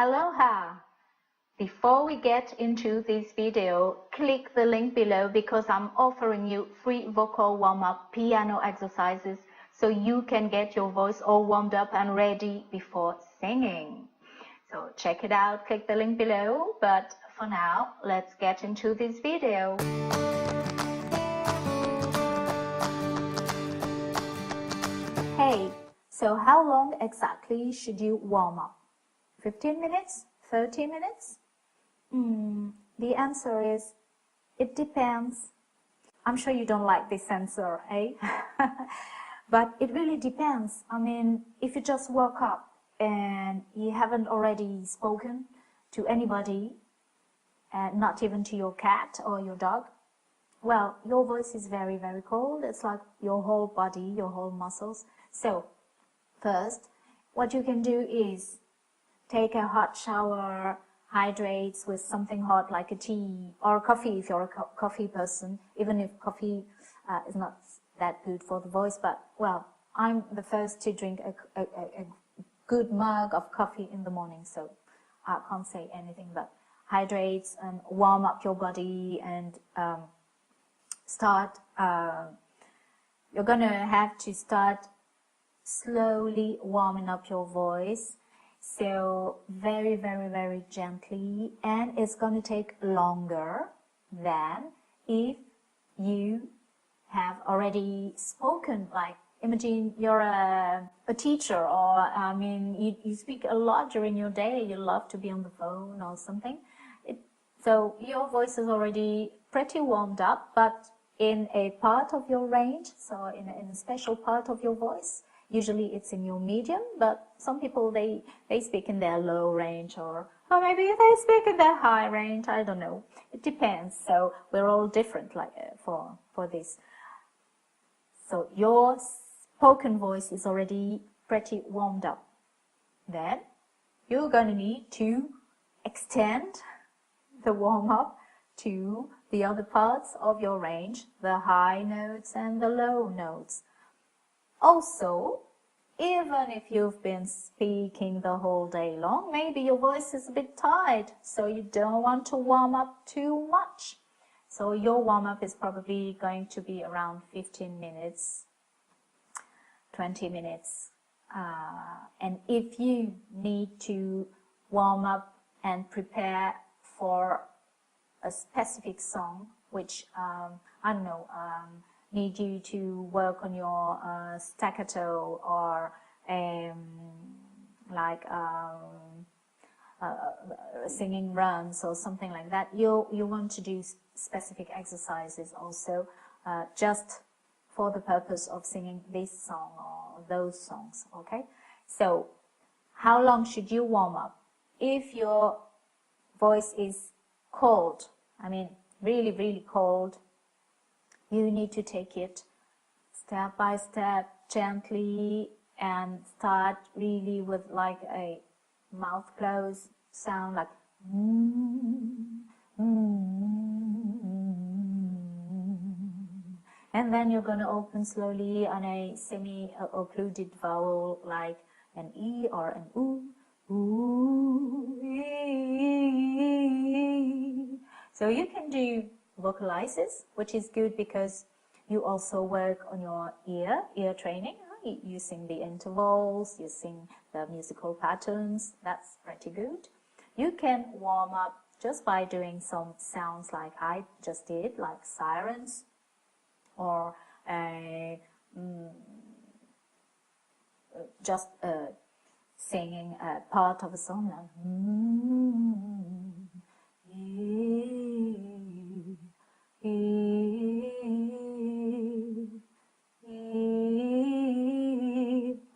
Aloha! Before we get into this video, click the link below because I'm offering you free vocal warm-up piano exercises so you can get your voice all warmed up and ready before singing. So check it out, click the link below, but for now, let's get into this video. Hey, so how long exactly should you warm up? 15 minutes? 30 minutes? The answer is, it depends. I'm sure you don't like this answer, eh? But it really depends. I mean, if you just woke up and you haven't already spoken to anybody, and not even to your cat or your dog, well, your voice is very, very cold. It's like your whole body, your whole muscles. So, first, what you can do is take a hot shower, hydrates with something hot like a tea or coffee if you're a coffee person, even if coffee is not that good for the voice. But, well, I'm the first to drink a good mug of coffee in the morning, so I can't say anything but hydrates and warm up your body and start. You're gonna have to start slowly warming up your voice. So very, very, very gently, and it's going to take longer than if you have already spoken. Like, imagine you're a teacher, or I mean, you speak a lot during your day, you love to be on the phone or something. So your voice is already pretty warmed up, but in a part of your range, so in a special part of your voice. Usually it's in your medium, but some people, they speak in their low range, or maybe they speak in their high range, I don't know. It depends. So we're all different like for this. So your spoken voice is already pretty warmed up. Then you're going to need to extend the warm-up to the other parts of your range, the high notes and the low notes. Also, even if you've been speaking the whole day long, maybe your voice is a bit tired, so you don't want to warm up too much. So your warm-up is probably going to be around 15 minutes, 20 minutes. And if you need to warm up and prepare for a specific song, which, I don't know, need you to work on your staccato or singing runs or something like that, you want to do specific exercises also, just for the purpose of singing this song or those songs, okay? So how long should you warm up? If your voice is cold, I mean really, really cold, you need to take it step by step, gently, and start really with like a mouth closed sound, like and then you're going to open slowly on a semi-occluded vowel like an E or an oo. So you can do vocalizes, which is good because you also work on your ear training. You sing the intervals, you sing the musical patterns. That's pretty good. You can warm up just by doing some sounds like I just did, like sirens, or just singing a part of a song like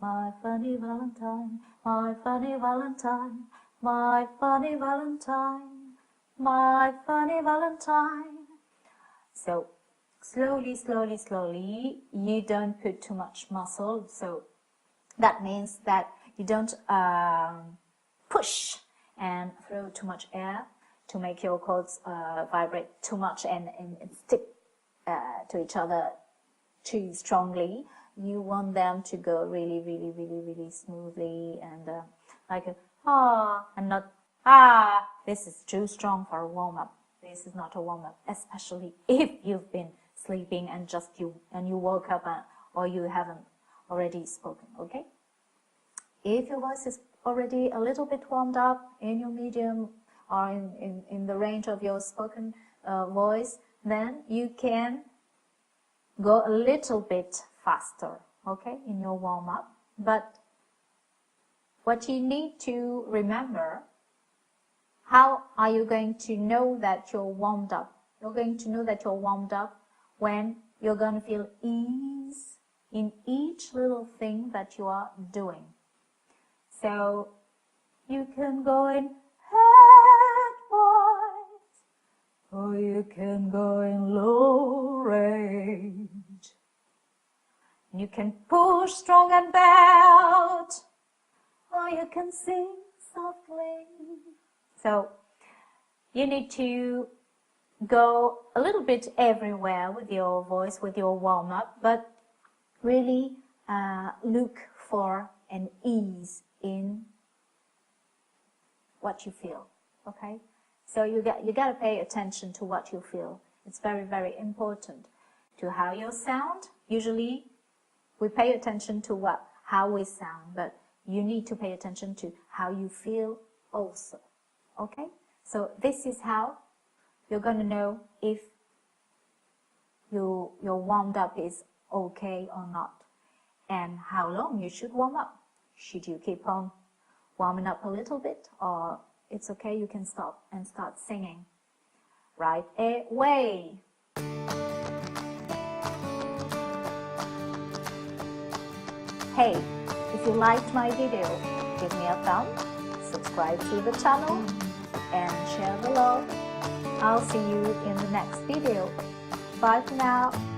my funny Valentine, my funny Valentine, my funny Valentine, my funny Valentine. So slowly, slowly, slowly, you don't put too much muscle. So that means that you don't push and throw too much air to make your cords vibrate too much and stick to each other too strongly. You want them to go really, really, really, really smoothly and like a ah, and not ah. This is too strong for a warm-up. This is not a warm-up, especially if you've been sleeping and you woke up or you haven't already spoken, okay? If your voice is already a little bit warmed up in your medium or in the range of your spoken voice, then you can go a little bit faster, okay, in your warm-up. But what you need to remember, how are you going to know that you're warmed up? You're going to know that you're warmed up when you're going to feel ease in each little thing that you are doing. So you can go in head voice, or you can go in low range. You can push strong and belt, or you can sing softly. So you need to go a little bit everywhere with your voice, with your warm-up, but really look for an ease in what you feel, okay? So you got to pay attention to what you feel. It's very, very important to how you sound. Usually we pay attention to how we sound, but you need to pay attention to how you feel also, okay? So this is how you're going to know if your warmed up is okay or not, and how long you should warm up. Should you keep on warming up a little bit, or it's okay, you can stop and start singing right away. Hey, if you liked my video, give me a thumb, subscribe to the channel, and share the love. I'll see you in the next video. Bye for now.